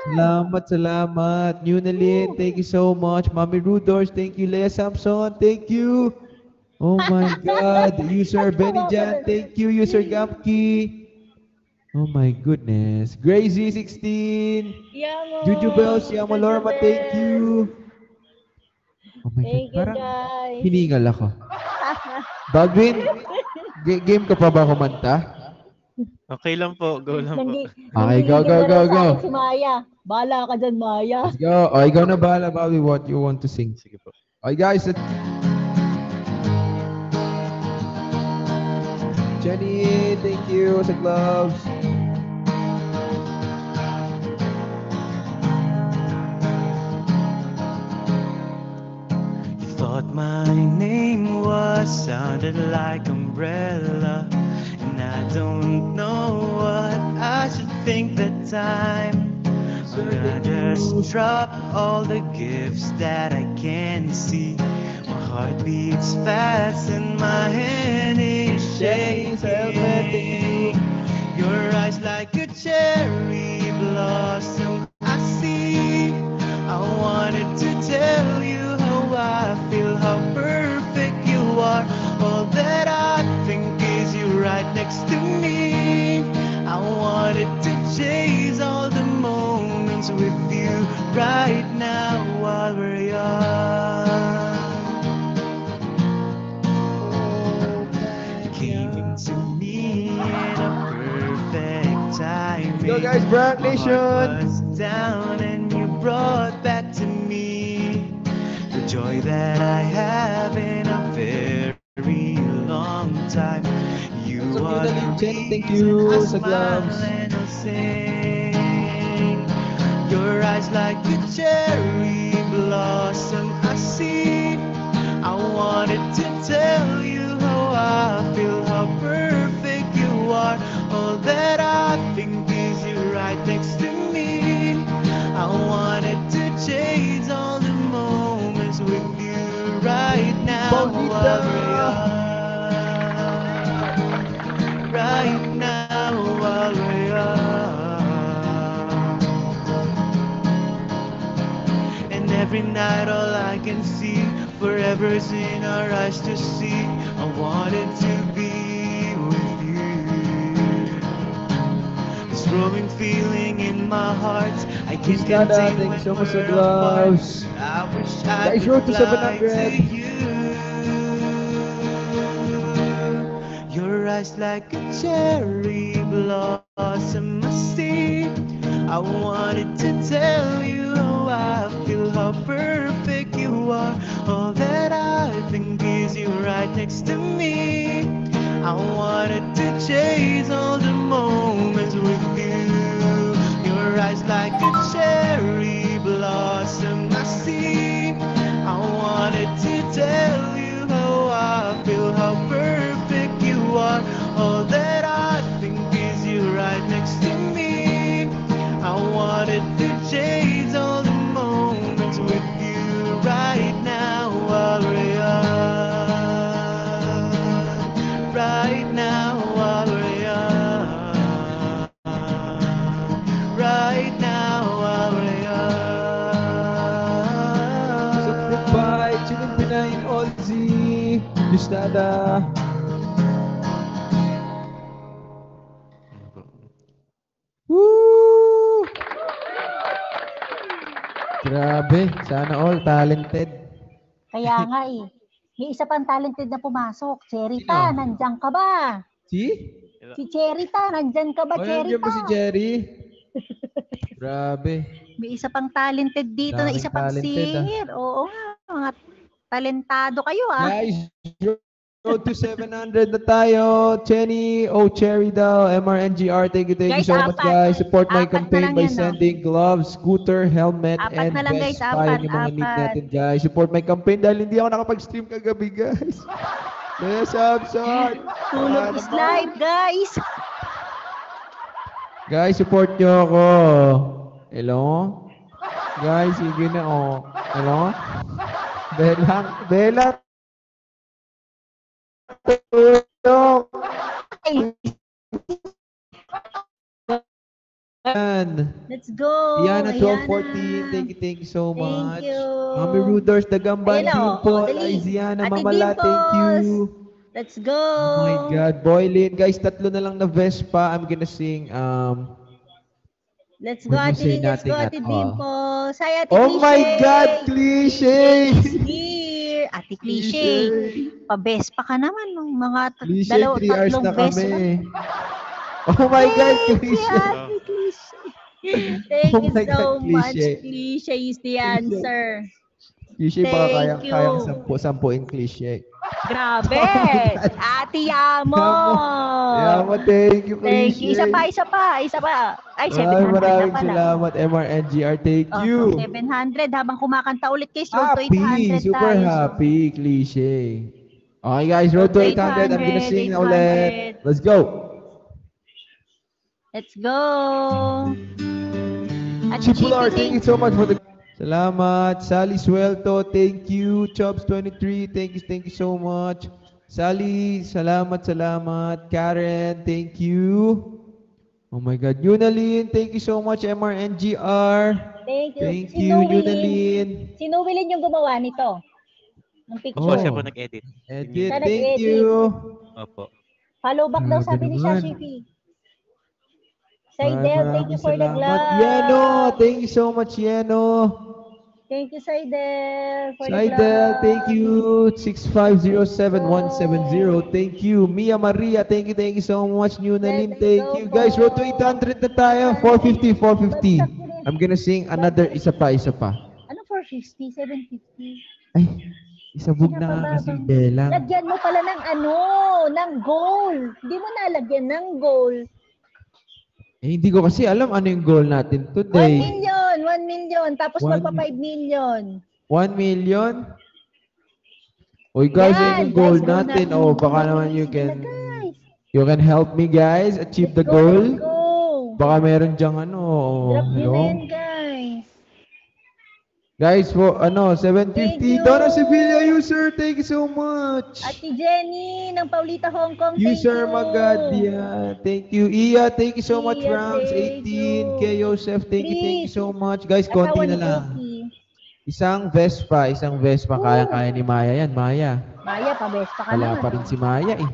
Salamat, salamat. Nunalyn, thank you so much. Mommy Rudors, thank you. Leah Samson, thank you. Oh my God. User Benny Natawa ko Jan, dun. thank you. User Gamki. Oh my goodness. Gracie16. Jujubel, Yamo, Siamolorma, thank Jujubel. you. Oh my God, Thank you, parang guys. hiningal ako. Baldwin, game ka pa ba kumanta? Okay lang po, go lang po. Okay, go, Nanggigigil go, na go, raw sa go. akin si Maya. Bahala ka dyan, Maya. Let's go. Oh, ikaw na bahala, Bobby, what you want to sing. Sige po. Okay, guys. Jenny, thank you sa gloves. You thought my name sounded like umbrella, and I don't know what I should think that time. So I just drop all the gifts that I can see. My heart beats fast and my hand is shaking. Your eyes like a cherry blossom I see. I wanted to tell you how I feel, how perfect you are. All that I think is you right next to me. I wanted to chase all the moments with you right now while we're young. Came to me in a perfect timing. Let's go, guys, Brand My heart Nation. was down and you brought back to me the joy that I have in a very long time. You So, are the Nunalyn, Jenny, thank reason I you sa smile gloves. and I sing. Your eyes like a cherry blossom I see. I wanted to tell you how I feel, how perfect you are. All that I think is you right next to me. I wanted to chase all the moments with you right now while we're young. Right now while we're young. And every night all I can see forever's in our eyes to see. I wanted to be with you. This growing feeling in my heart, I can't Mustada, contain thank you when so much sa we're apart. gloves. I wish I Guys, could road to fly to 700. you. Your eyes like a cherry blossom I see. I wanted to tell you how I feel, how perfect you are. All that I think is you right next to me. I wanted to chase all the moments with you. Your eyes like a cherry blossom I see. I wanted to tell you how I feel, how perfect you are. All that I think is you right next to me. I wanted to chase all the moments with you right now while we're young. Right now while we're young. Right now while we're So, group by young. Chilling Pinay and Ozzy. Mustada. Woo! Grabe. Sana all talented. Kaya nga eh. May isa pang talented na pumasok. Cherita, Sino? nandyan ka ba? Si? Si Cherita, nandyan ka ba, O, nandiyan Cherita? ba si Jerry? Grabe. May isa pang talented dito na Daming isa pang talented, ah. singer. Oo nga, mga talentado kayo ah. Guys, road to 700 na tayo. Chenny, Cherry daw, MRNGR. Thank you Guys, so much, apat. guys. Support my Apat na campaign lang by yan, no? sending gloves, scooter, helmet, Apat and na lang, guys. best buy. Apat, Yung mga need apat. natin, guys. Support my campaign dahil hindi ako nakapag-stream kagabi, guys. Kaya Samson. Tulog is life, guys. Guys, support nyo ako. Hello? Guys, sige na, oh. Hello? Belang, belang. Tulong. Yan. Let's go. Iana Ayana. 1214, thank you so Thank much. you. Mami Rudors, Dagamban, Ayan, oh. Dimple, Dali. Aiziana, Ate Mamala, thank you. Dimples. Let's go. Oh my God, Boylin. Guys, tatlo na lang na Vespa. I'm gonna sing, Let's go, When you Ate say Lynn. Let's go, nothing Ate at all. Dimples. Hi, Ate Oh Cliche. my God, cliche! Here. Ate Cliche. Pa-Vespa ka naman. Nung mga Cliche, 3 hours tatlong na Vespa. kami. Oh my God, Thank you, cliche! Ate Cliche. Thank Oh you my so God, much. cliche. Cliche is the answer. Cliche, baka Thank you. kayang sampuin cliche. Grabe. Oh my God. Ate Yamo. Yamo, thank you, Thank you. cliche. Isa pa. Ay, 700 na Maraming pala. salamat, MRNGR. Thank Oh, you. 700 habang kumakanta ulit kay Road to Happy, 800 super tayo. happy, cliche. Okay guys, road to 800. I'm gonna sing na ulit. Let's go. Let's go. At Chipular, GPK. thank you so much for the... Salamat. Sally Suelto, thank you. Chubs23, thank you so much. Sally, salamat. Karen, thank you. Oh my God. Yunalyn, thank you so much. MRNGR. Thank you. Thank you, Yunalyn. Si Nuwilin yung gumawa nito. Ng Opo, picture. siya po nag-edit. Edit, Siya thank nag-edit. you. Opo. Follow back daw Grabe sabi ni naman. Shashipi. Saidel, thank you for the Salamat. glove. Yeno, thank you so much, Yeno. Thank you, Saidel, for the Saidel, glove. thank you. 6507170, thank you. Mia Maria, thank you so much. Nunalyn, thank you. Guys, road to 800 na tayo. 450. I'm gonna sing another isa pa. Ano 450? 750? Ay, isabog na nga kasi belang. Lagyan mo pala ng goal. Hindi mo nalagyan ng goal. Eh, hindi ko kasi alam ano yung goal natin 1 today. million. Tapos 1 magpa 5 million. 1 million? Uy guys, Yan, yun yung goal guys, goal natin. natin. Oh, baka naman Sige na, guys. you can help me guys achieve the goal. Let's go. Baka meron dyang ano. Drop nyo Hello? na yan, guys. Guys, for Thank 750. you. Donna Sevilla user, thank you so much. Ate Jenny ng Paulita Hong Kong, thank User you. Magadia, thank you. Iya, thank you so much. Iya, Rounds thank 18. you. Kay Joseph, thank you Please. so much. Guys, konti Asawa na ni lang. Cookie. Isang Vespa, kaya-kaya ni Maya yan, Maya. Maya, pa-best pa ka Wala naman. pa rin si Maya eh.